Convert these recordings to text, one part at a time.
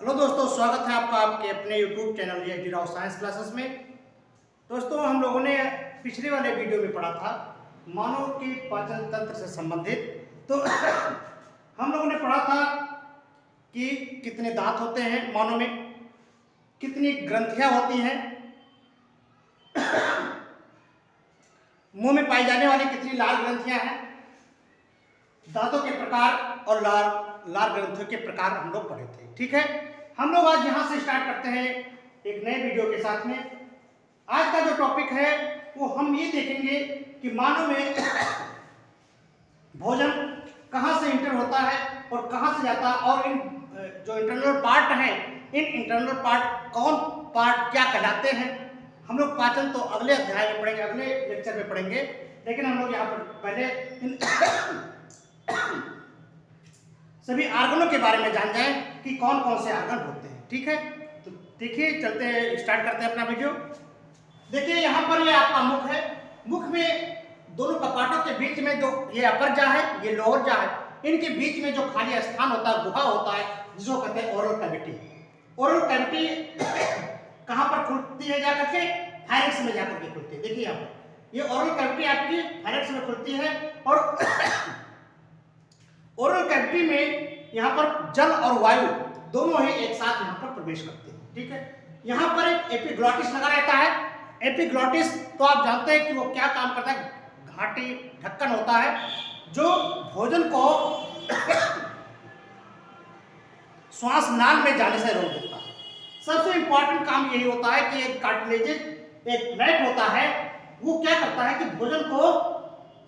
Hello दोस्तों, स्वागत है आपका आपके अपने YouTube चैनल ये राव साइंस क्लासेस में। दोस्तों, हम लोगों ने पिछले वाले वीडियो में पढ़ा था मानव के पाचन तंत्र से संबंधित। तो हम लोगों ने पढ़ा था कि कितने दांत होते हैं मानव में, कितनी ग्रंथियां होती हैं, मुंह में पाई जाने वाली कितनी लाल ग्रंथियां हैं, दांतों के प्रकार और लाल ग्रंथियों के प्रकार हम लोग पढ़े थे। ठीक है, हम लोग आज यहाँ से स्टार्ट करते हैं एक नए वीडियो के साथ में। आज का जो टॉपिक है वो हम ये देखेंगे कि मानव में भोजन कहाँ से इंटर होता है और कहाँ से जाता है, और इन जो इंटरनल पार्ट हैं, इन इंटरनल पार्ट कौन पार्ट क्या कहलाते हैं। हम लोग पाचन तो अगले अध्याय में पढ़ेंगे, अगले लेक्चर में पढ़ेंगे, लेकिन हम लोग यहाँ पर पहले इन सभी आर्गनों के बारे में जान जाएं कि कौन कौन से आर्गन होते हैं। ठीक है, तो देखिए, चलते हैं, स्टार्ट करते हैं अपना वीडियो। देखिए, यहाँ पर ये आपका मुख है। मुख में दोनों कपाटों के बीच में जो ये अपर जा है, ये लोअर जा है, इनके बीच में जो खाली स्थान होता है, गुहा होता है, जिसको कहते हैं ओरल कैविटी। ओरल कैविटी कहाँ पर खुलती है? जाकर के फायरिक्स में जाकर के खुलती है। देखिए यहाँ पर ये ओरल कैविटी आपकी फायरिक्स में खुलती है, और ओरल कैविटी में यहाँ पर जल और वायु दोनों ही एक साथ यहाँ पर प्रवेश करते हैं। ठीक है, यहाँ पर एक एपिग्लॉटिस लगा रहता है। एपिग्लॉटिस तो आप जानते हैं कि वो क्या काम करता है? घाटी ढक्कन होता है जो भोजन को श्वास नाल में जाने से रोक देता है। सबसे इंपॉर्टेंट काम यही होता है कि एक कार्टिलेजेज एक प्लेट होता है, वो क्या करता है कि भोजन को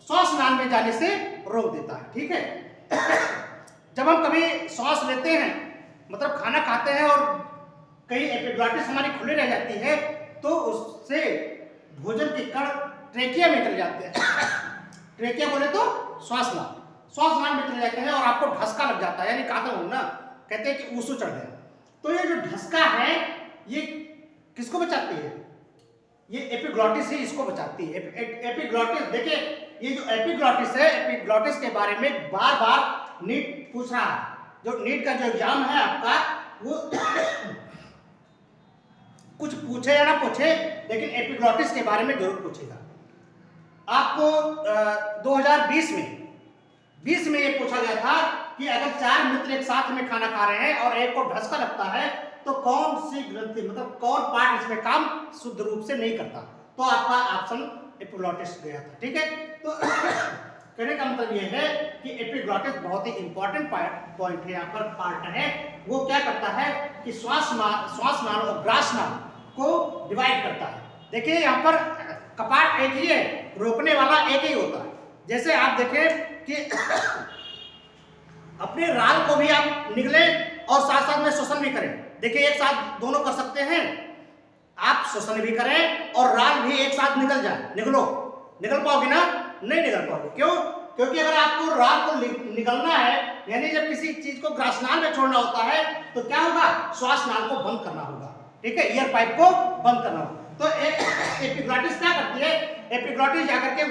श्वास नाल में जाने से रोक देता है। ठीक है, जब हम कभी श्वास लेते हैं, मतलब खाना खाते हैं और कहीं एपिग्लॉटिस हमारी खुली रह जाती है, तो उससे भोजन के कण ट्रेकिया में चले जाते हैं। ट्रेकिया बोले तो श्वास नाल में चले जाते हैं और आपको ढसका लग जाता है, यानी कहते हो ना, कहते हैं कि ऊसू चढ़ गया। तो ये जो ढसका है ये किसको बचाती है? ये एपिग्लॉटिस ही इसको बचाती है। एपिग्लॉटिस, देखिए ये जो एपिग्लॉटिस है, एपिग्लॉटिस के बारे में बार बार नीट पूछ रहा है। जो नीट का जो एग्जाम है आपका, वो कुछ पूछे या ना पूछे, लेकिन एपिग्लॉटिस के बारे में जरूर पूछेगा आपको। 2020 में ये पूछा गया था कि अगर 4 मित्र एक साथ में खाना खा रहे हैं और एक को ढसका लगता है, तो कौन सी ग्रंथि, मतलब कौन पार्ट इसमें काम शुद्ध रूप से नहीं करता? तो आपका ऑप्शन एपिग्लॉटिस गया था। ठीक है, तो कहने का मतलब यह है कि एपिग्लॉटिस बहुत ही इंपॉर्टेंट पॉइंट है, यहाँ पर पार्ट है। वो क्या करता है कि श्वास नाल और ग्रास नाल को डिवाइड करता है। देखिए यहाँ पर कपाट एक ही है, रोकने वाला एक ही होता है। जैसे आप देखें कि अपने राल को भी आप निगले और साथ साथ में श्वसन भी करें। देखिए, एक साथ दोनों कर सकते हैं, आप श्वसन भी करें और राल भी एक साथ निकल जाए। निकल पाओगे ना? नहीं निकल पाओगे। क्यों? क्योंकि अगर आपको राल को निकलना है, यानी जब किसी चीज को ग्रासनाल में छोड़ना होता है, तो क्या होगा? श्वास नाल को बंद करना होगा। ठीक है, ईयर पाइप को बंद करना होगा। तो एपिग्लॉटिस क्या करती है? एपिग्लॉटिस जाकर के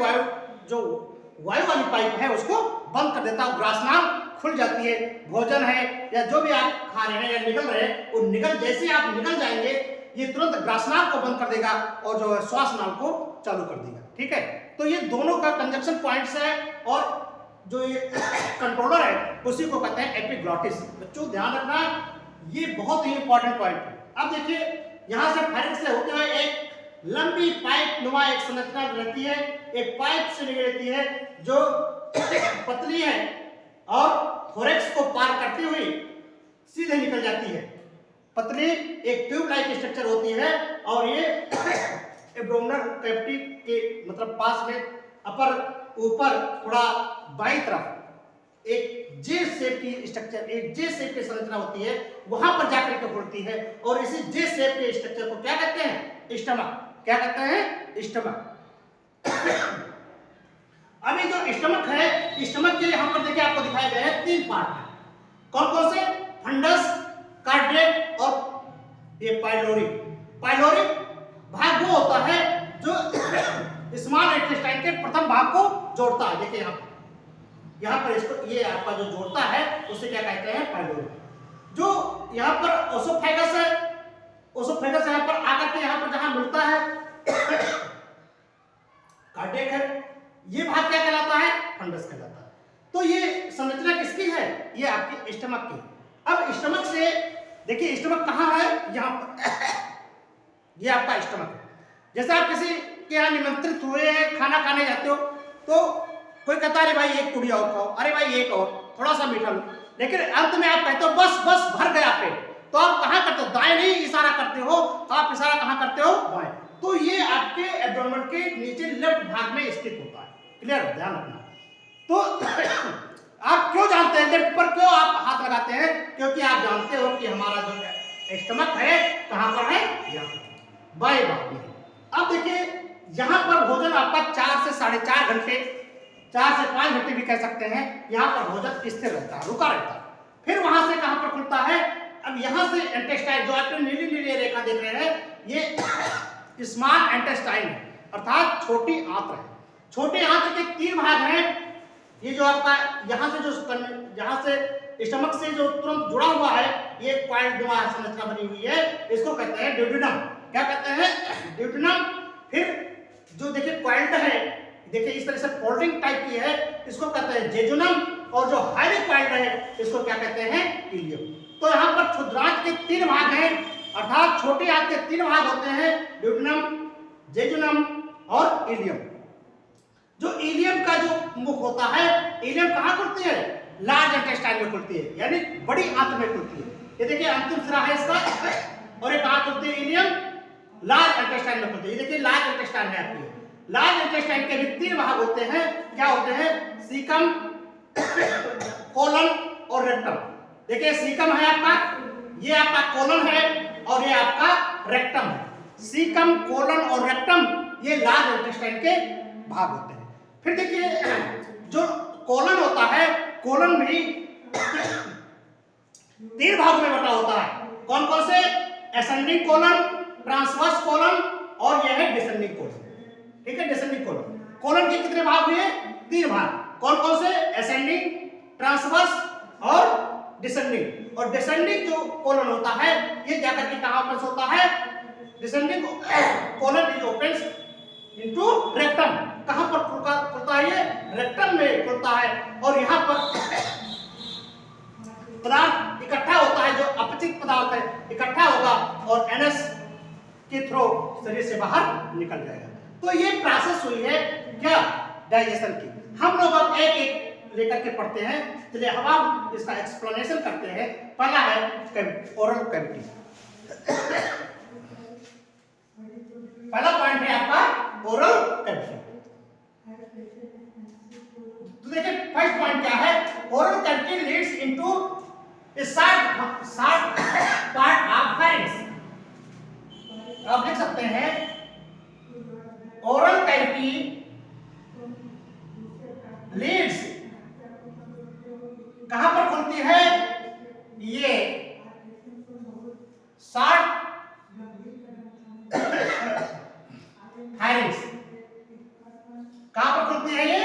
वायु वाली पाइप है उसको बंद कर देता है, ग्रासनाल खुल जाती है। भोजन है या जो भी आप खा रहे हैं या निकल रहे हैं, वो जैसे आप निकल जाएंगे, ये तुरंत ग्रासनाल को बंद कर देगा और जो है श्वास नाल को चालू कर देगा। ठीक है, तो ये दोनों का कंजक्शन पॉइंट्स है, और जो ये कंट्रोलर है उसी को कहते हैं एपिग्लॉटिस। बच्चों ध्यान रखना, ये बहुत ही इंपॉर्टेंट पॉइंट है। अब देखिए, यहाँ से फायरिक्स से होते हुए एक लंबी पाइप नुमा एक संरचना रहती है, एक पाइप से निकलती है जो पतली है और थोरैक्स को पार करती हुई सीधे निकल जाती है। पतली एक ट्यूब लाइक स्ट्रक्चर होती है, और ये एब्डोमिनल कैविटी के मतलब पास में अपर ऊपर थोड़ा बाईं तरफ एक जे शेप की स्ट्रक्चर, एक जे शेप की संरचना होती है, वहां पर जाकर के खुलती है। और इसी जे शेप के स्ट्रक्चर को क्या कहते हैं? स्टमक। क्या कहते हैं? स्टमक। अभी जो स्टमक है, स्टमक के यहाँ पर देखिए आपको दिखाए गए हैं 3 पार्ट है। कौन कौन से? फंडस, कार्डिएक और ये पाइलोरी। पाइलोरी भाग वो होता है जो स्मॉल इंटेस्टाइन के प्रथम भाग को जोड़ता है। देखिए यहाँ पर इसको, ये आपका जो जोड़ता है उसे क्या कहते हैं? पाइलोरी। जो यहाँ पर ओसोफेगस है, ओसोफेगस यहाँ पर आकर के यहाँ पर जहाँ मिलता है कार्डियक है, ये भाग क्या कहलाता है? फंडस कहलाता है। तो ये संरचना किसकी है? ये आपके स्टमक की। अब स्टमक से देखिए, स्टमक कहाँ है? यहाँ पर ये आपका स्टमक है। जैसे आप किसी के यहाँ निमंत्रित हुए हैं, खाना खाने जाते हो, तो कोई कहता है अरे भाई एक पूड़ी और खाओ, अरे भाई एक और, थोड़ा सा मीठा लो, लेकिन अंत में आप कहते हो बस बस भर गया पेट, तो आप कहाँ करते हो? दाएं नहीं इशारा करते हो, आप इशारा कहाँ करते हो? बाएं। तो ये आपके एब्डोमेन के नीचे लेफ्ट भाग में स्थित होता है। क्लियर? ध्यान रखना। तो आप क्यों जानते हैं लेफ्ट पर क्यों आप हाथ लगाते हैं? क्योंकि आप जानते हो कि हमारा जो स्टमक है कहाँ पर है? यहाँ बाएं भाग में। अब देखिए, यहाँ पर भोजन आपका 4 से 4.5 घंटे, 4 से 5 घंटे भी कह सकते हैं, यहाँ पर भोजन स्थिर रहता है, रुका रहता है। फिर वहां से कहां पर खुलता है? अब यहां से इंटेस्टाइन, जो आपने नीली नीली रेखा देख रहे हैं, ये स्मॉल इंटेस्टाइन है, अर्थात छोटी आंत्र है। छोटे आंत्र के 3 भाग हैं। ये जो आपका यहां से स्टमक से जो तुरंत जुड़ा हुआ है, ये क्वाइल संरचना बनी हुई है, इसको कहते हैं ड्यूडेनम। क्या कहते हैं? ड्यूडेनम। फिर जो देखिए क्वाइल्ड है, देखिए इस तरह से फोल्डिंग टाइप की है, इसको कहते हैं जेजुनम। और जो हाईली क्वाइल्ड है, इसको क्या कहते हैं? इलियम। तो यहाँ पर क्षुद्रांत के 3 भाग हैं, अर्थात छोटे आंत के 3 भाग होते हैं, ड्यूडेनम, जेजुनम और इलियम। जो इलियम का जो मुख होता है, इलियम कहाँ खुलती है? लार्ज इंटेस्टाइन में खुलती है, यानी बड़ी आंत में खुलती है। ये देखिए अंतिम सिरा है इसका, और ये कहाँ खुलती है? इलियम लार्ज इंटेस्टाइन में खुलती है। ये देखिए लार्ज इंटेस्टाइन है आपकी। लार्ज इंटेस्टाइन के भी 3 भाग होते हैं। क्या होते हैं? सीकम, कोलन और रेक्टम। देखिए सीकम है आपका, ये आपका कोलन है, और ये आपका रेक्टम है। सीकम, कोलन और रेक्टम ये लार्ज इंटेस्टाइन के भाग होते हैं। फिर देखिए जो कोलन होता है, कोलन भी 3 भागों में बटा होता है। कौन कौन से? एसेंडिंग कोलन, ट्रांसवर्स कोलन और यह है डिसेंडिंग कोलन। ठीक है, डिसेंडिंग कोलन। कोलन के कितने भाग हुए? 3 भाग। कौन कौन से? एसेंडिंग, ट्रांसवर्स और डिसेंडिंग। और डिसेंडिंग जो कोलन होता है, ये जाकर के कहां पर होता है? Descending colon is opens into rectum. कहां पर खुलता है? ये रेक्टम में खुलता है, और यहां पर पदार्थ इकट्ठा होता है, जो अपचित पदार्थ है इकट्ठा होगा और एनएस के थ्रू शरीर से बाहर निकल जाएगा। तो ये प्रोसेस हुई है क्या? डाइजेशन की। हम लोग अब एक एक लेकर के पढ़ते हैं। चलिए हम इसका एक्सप्लेनेशन करते हैं। पहला है ओरल कैविटी। पहला पॉइंट है आपका ओरल कैविटी। तो देखिए फर्स्ट पॉइंट क्या है? Oral cavity Leeds into a short part of pharynx। आप लिख सकते हैं ओरल कैविटी लीड्स, कहां पर खुलती है? ये शॉर्ट फायरिंग्स। कहां पर खुलती है? ये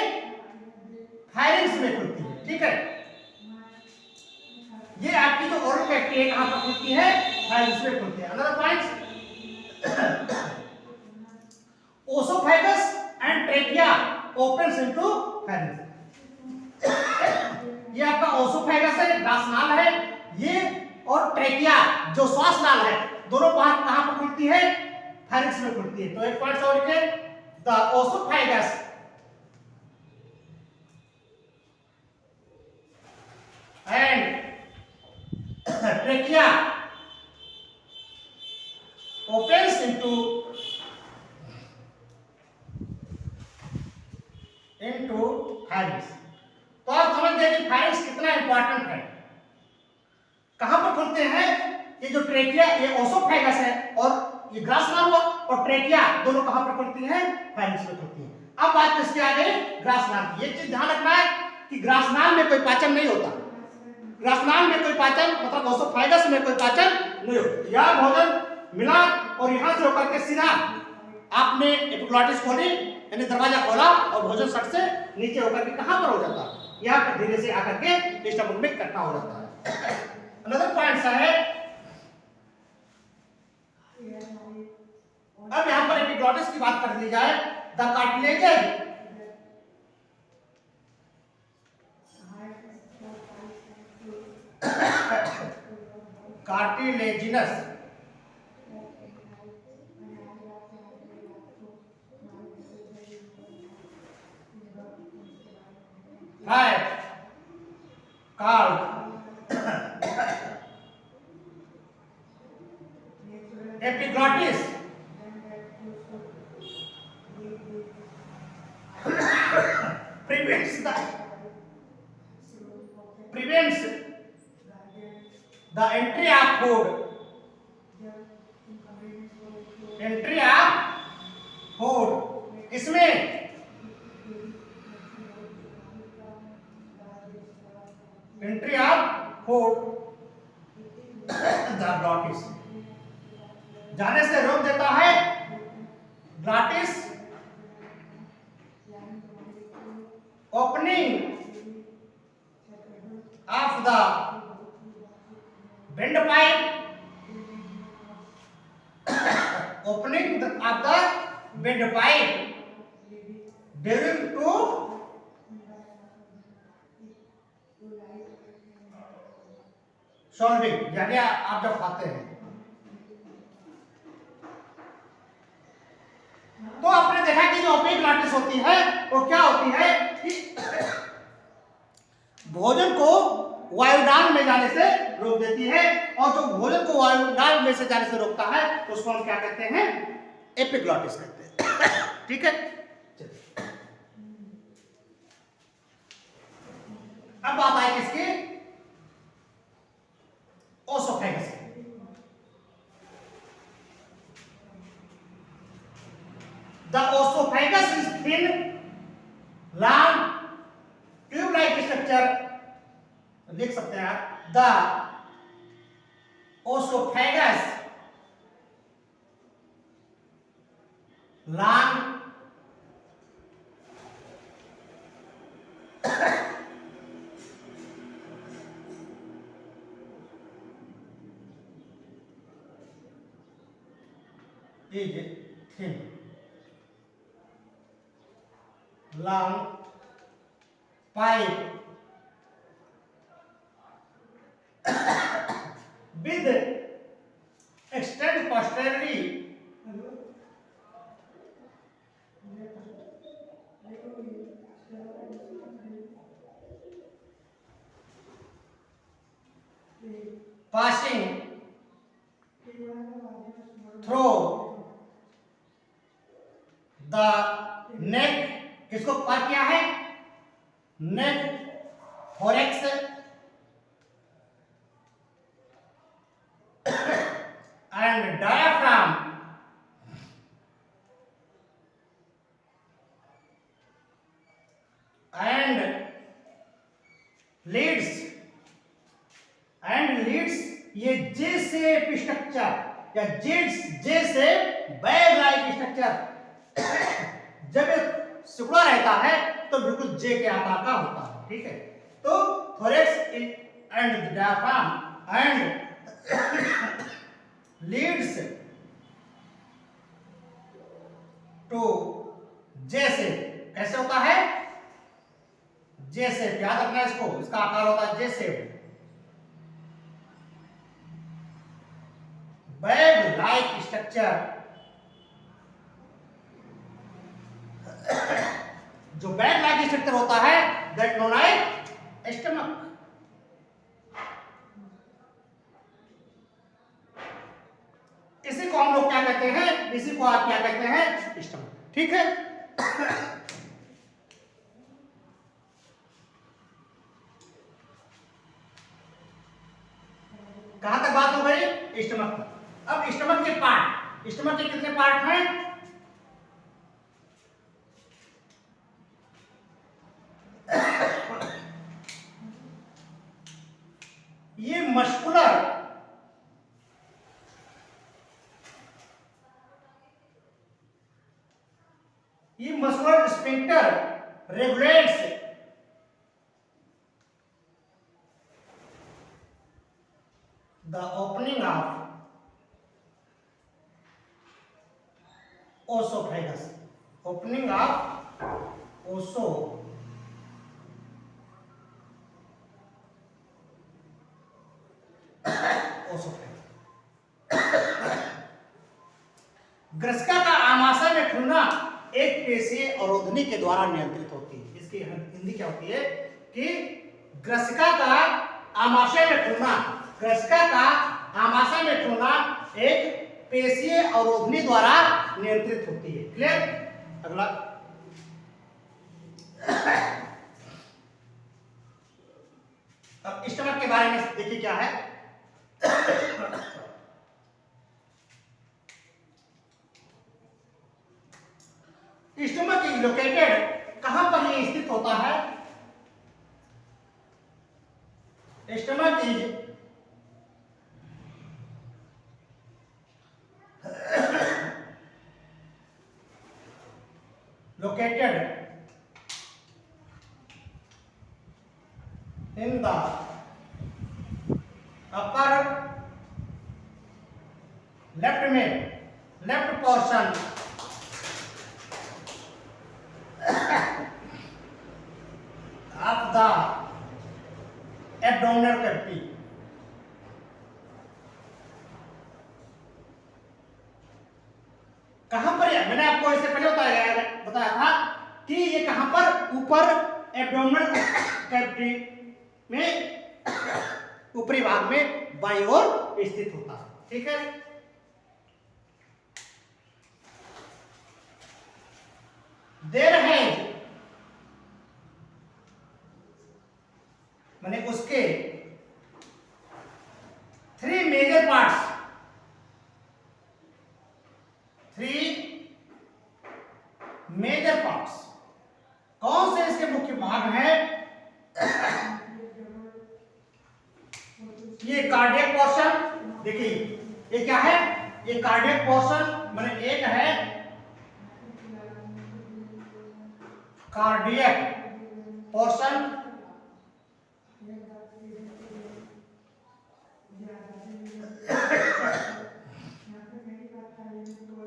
फायरिंग्स में खुलती है। ठीक है, ये आपकी जो ओरल कैविटी है कहां पर खुलती है? फायरिंग्स में खुलती है। Another point, oesophagus and trachea opens into firings. ये आपका ओसोफेगस है, ग्रासनाल है, ये और ट्रेकिया जो श्वास नाल है, दोनों बाहर कहां पर खुलती है? फायरिंग्स में खुलती है। तो एक पॉइंट और लिखे, the oesophagus and trachea opens into pharynx। तो आप समझ गए कि pharynx कितना इंपॉर्टेंट है। कहां पर खुलते हैं? ये जो ट्रेकिया, ये ओसोफेगस है, और ये ग्रासनाल हुआ, और ट्रेकिया दोनों कहां पर खुलती है? pharynx में खुलती है। अब बात किसकी आ गई? ग्रासनाल की। ये चीज ध्यान रखना है कि ग्रासनाल में कोई पाचन नहीं होता। ग्रासनाल में कोई पाचन, मतलब ओसोफेगस में कोई पाचन नहीं होता। यह भोजन मिला और यहां से होकर के सीधा आपने एपिग्लॉटिस खोली, यानी दरवाजा खोला, और भोजन सट से नीचे होकर के कहां पर हो जाता है? यहां पर धीरे से आकर के स्टमक में इकट्ठा हो जाता है। अनदर पॉइंट है, अब यहां पर एपिग्लॉटिस की बात कर ली जाए, the cartilages cartilaginous fat called epiglottis prevents the entry of food, इसमें entry of food the glottis जाने से रोक देता है। Glottis opening of the windpipe, opening of the windpipe during to swallowing, यानी आप जब खाते हैं तो आपने देखा कि जो एपिग्लॉटिस होती है वो क्या होती है कि भोजन को वायुनाल में जाने से रोक देती है, और जो भोजन को वायुनाल में से जाने से रोकता है उसको हम क्या कहते हैं, एपिग्लॉटिस कहते हैं। ठीक है, अब बात आई किसकी, oesophagus. The oesophagus is thin long tube like structure, लिख सकते हैं आप, the oesophagus long is thin long pipe with extend posteriorly passing through the neck, किसको पार किया है, नेक, thorax and diaphragm and leads ये जे शेप स्ट्रक्चर या जे से बैग लाइक स्ट्रक्चर जब सिकुड़ा रहता है तो बिल्कुल जे के आकार का होता है। ठीक है, तो thorax and diaphragm and leads to जे से, कैसे होता है, जे से, याद रखना इसको, इसका आकार होता है जे से, बैग लाइक स्ट्रक्चर, जो बैग लाइक स्ट्रक्चर होता है दैट नोन एज स्टमक। इसी को हम लोग क्या कहते हैं, इसी को आप क्या कहते हैं, स्टमक। ठीक है, कहां तक बात हो गई, स्टमक तक। अब स्टमक के पार्ट, स्टमक के कितने पार्ट हैं, ये muscular sphincter regulates the opening of oesophagus, opening of oesophagus. ग्रसिका का आमाशय में खुलना एक पेशीय अवरोधनी के द्वारा नियंत्रित होती है। इसकी हिंदी क्या होती है कि ग्रसिका का आमाशय में खुलना, ग्रसिका का आमाशय में खुलना एक पेशीय अवरोधनी द्वारा नियंत्रित होती है। क्लियर? अगला अब स्टमक के बारे में देखिए क्या है। स्टमक इज लोकेटेड, कहां पर ये स्थित होता है? Stomach is located in the upper left portion of the abdominal cavity। कहां पर है? मैंने आपको इससे पहले बताया था कि ये कहां पर, ऊपर एब्डोमिनल कैविटी में ऊपरी भाग में बाईं ओर स्थित होता है। ठीक है? देयर है, माने उसके 3 मेजर पार्ट्स, 3 मेजर पार्ट्स। कौन से इसके मुख्य भाग हैं? ये कार्डियक पोर्शन, देखिए ये क्या है? ये कार्डियक पोर्शन, माने एक है कार्डियक पोर्शन,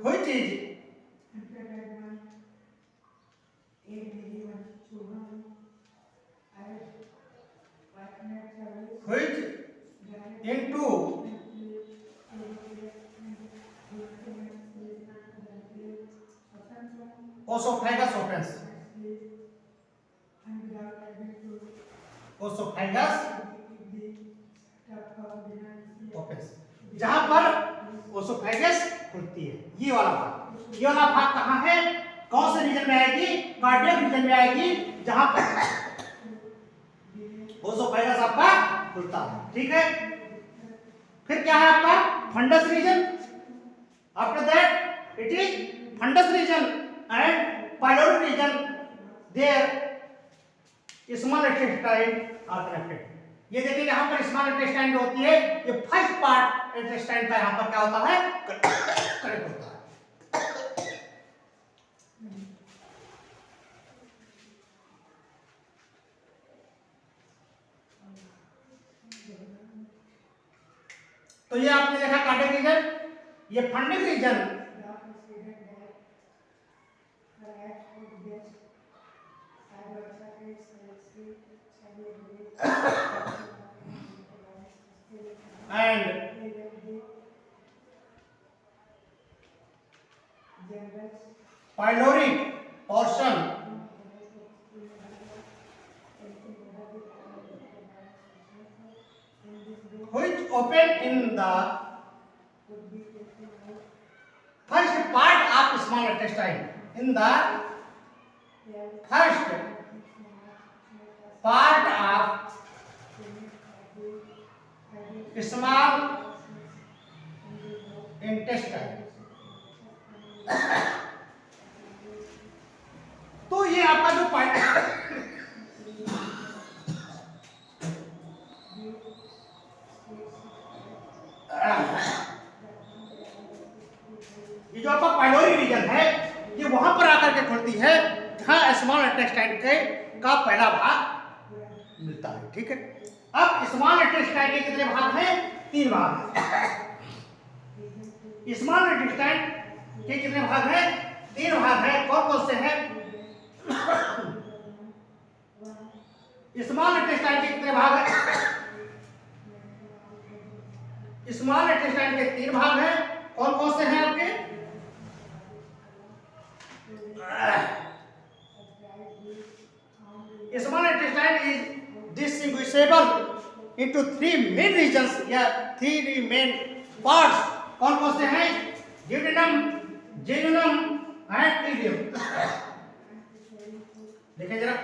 कोई चीज which into oesophagus opens, oesophagus opens, जहां पर ओसोफेगस खुलती है। ये वाला भाग, ये वाला भाग कहां है? कौन से रीजन में आएगी? कार्डियक रीजन में आएगी, जहां पर ओसोफेगस आपका खुलता है। ठीक है? फिर क्या है आपका? Fundus region. After that it is fundus region and pylori region, there small intestine are connected. ये देखिए यहां पर स्मॉल इंटेस्टाइन जो होती है, ये फर्स्ट पार्ट इंटेस्टाइन का यहां पर क्या होता है? कनेक्ट होता है। तो ये आपने देखा कार्डियक रीजन, ये fundic region, and pyloric portion which open in the first part of small intestine, in the first part of small intestine। तो ये आपका जो ये जो आपका पाइलोरी रीजन है, ये वहां पर आकर के खुलती है जहां स्मॉल इंटेस्टाइन के का पहला भाग मिलता है। ठीक है? अब स्मॉल इंटेस्टाइन के कितने भाग हैं? तीन भाग है। स्मॉल इंटेस्टाइन के कितने भाग हैं? तीन भाग है। कौन कौन से हैं? स्मॉल इंटेस्टाइन के कितने भाग हैं? स्मॉल इंटेस्टाइन के तीन भाग हैं। कौन कौन से हैं आपके? Small intestine is distinguishable into three main regions या three main parts। कौन कौन से हैं? Duodenum, jejunum and ileum. देखिए जरा,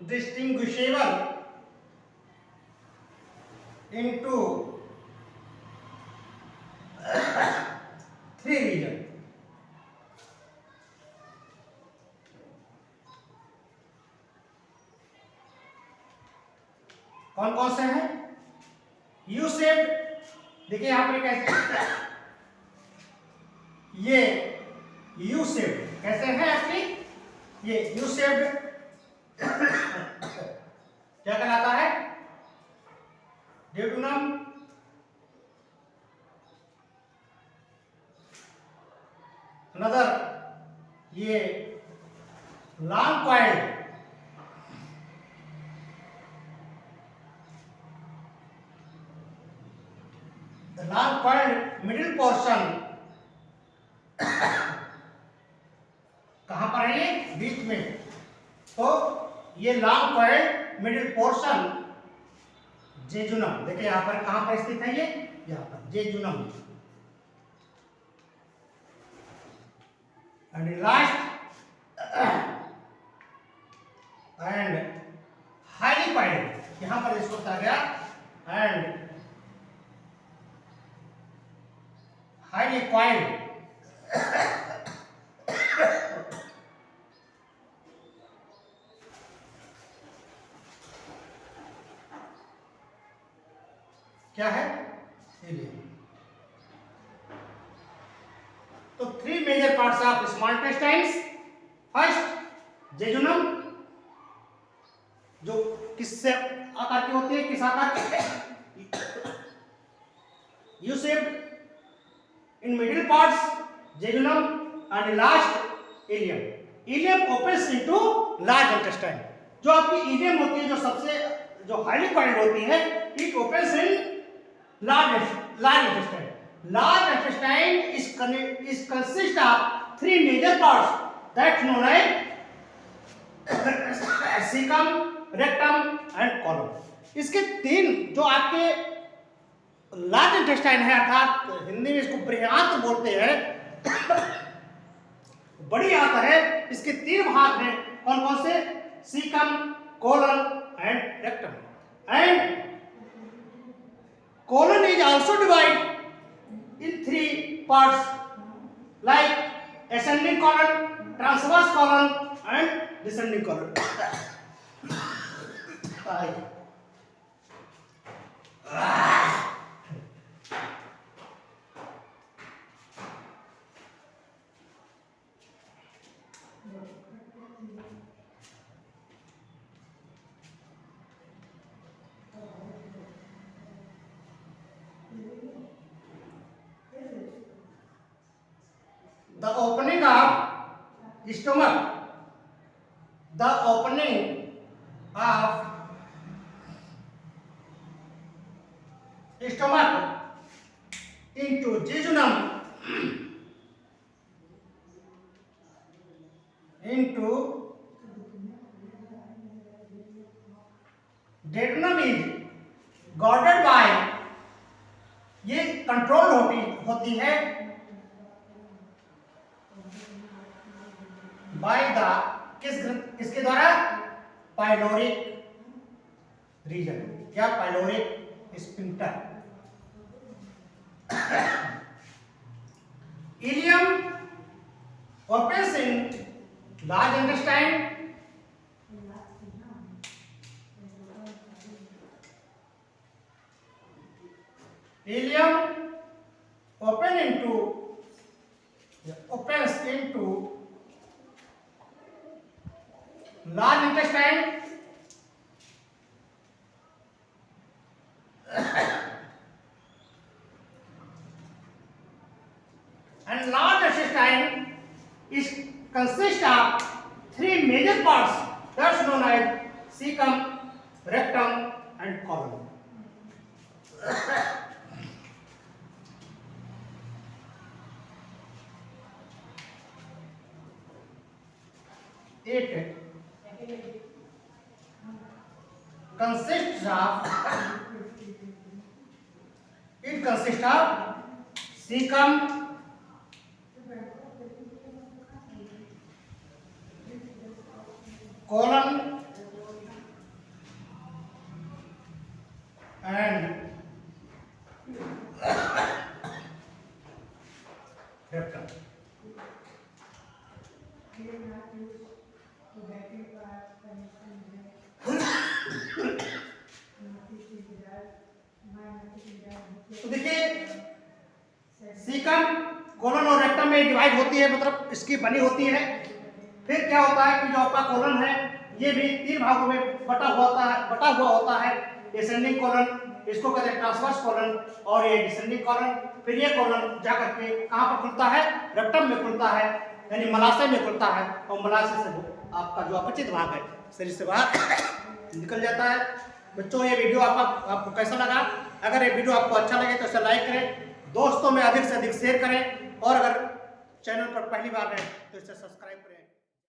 distinguishable into three region। कौन कौन से हैं? यू शेप्ड, देखिए यहां पे कैसे, ये यू शेप्ड कैसे है आपकी? ये यू शेप्ड क्या कहलाता है? ड्यूडेनम, अनदर ये long coiled, the long coiled middle portion कहां पर है? ये बीच में। तो ये long coiled middle portion jejunum, देखिए यहां पर कहां पर स्थित है? ये यहां पर jejunum. And last and highly coiled, यहां पर इसको बताया गया, एंड हाईली कॉइल्ड क्या है? इलियम। तो three major parts of small intestines. First jejunum, जो किससे आकार की होती है? किस आकार की? U shaped in middle parts jejunum and last ileum. Ileum opens into large intestine. जो आपकी इलियम होती है, जो सबसे जो हाईली कॉइल्ड होती है, it opens in large intestine। Large intestine is consist of three major parts that known as cecum, rectum and colon। इसके तीन जो आपके लार्ज इंटेस्टाइन है, अर्थात हिंदी में इसको बृहदान्त्र बोलते हैं, बड़ी आंत है। इसके तीन भाग हैं। कौन कौन से? Caecum, colon and rectum. And colon is also divided in three parts like ascending colon, transverse colon and descending colon। The opening of stomach, the opening of stomach into jejunum into duodenum is guarded by, ये control होती है by the, किसके द्वारा? Pyloric region. क्या? Pyloric sphincter. Ileum opens in large intestine, ileum opens into large intestine and large intestine is consists of three major parts that's known as cecum, rectum and colon. It consists of cecum, colon and rectum. तो देखिए caecum, colon और rectum में divide होती है, मतलब इसकी बनी होती है। फिर क्या होता है कि जो आपका कोलन है ये भी 3 भागों में बटा हुआ होता है। डिसेंडिंग कोलन, इसको कहते हैं ट्रांसवर्स कोलन, और ये डिसेंडिंग कोलन। फिर ये कोलन जाकर के कहाँ पर खुलता है? रेक्टम में खुलता है, यानी मलाशय में खुलता है, और मलाशय से आपका जो अपचित भाग है शरीर से बाहर निकल जाता है। बच्चों, ये वीडियो आपको कैसा लगा? अगर ये वीडियो आपको अच्छा लगे तो इसे लाइक करें, दोस्तों में अधिक से अधिक शेयर करें, और अगर चैनल पर पहली बार है तो इसे सब्सक्राइब करें।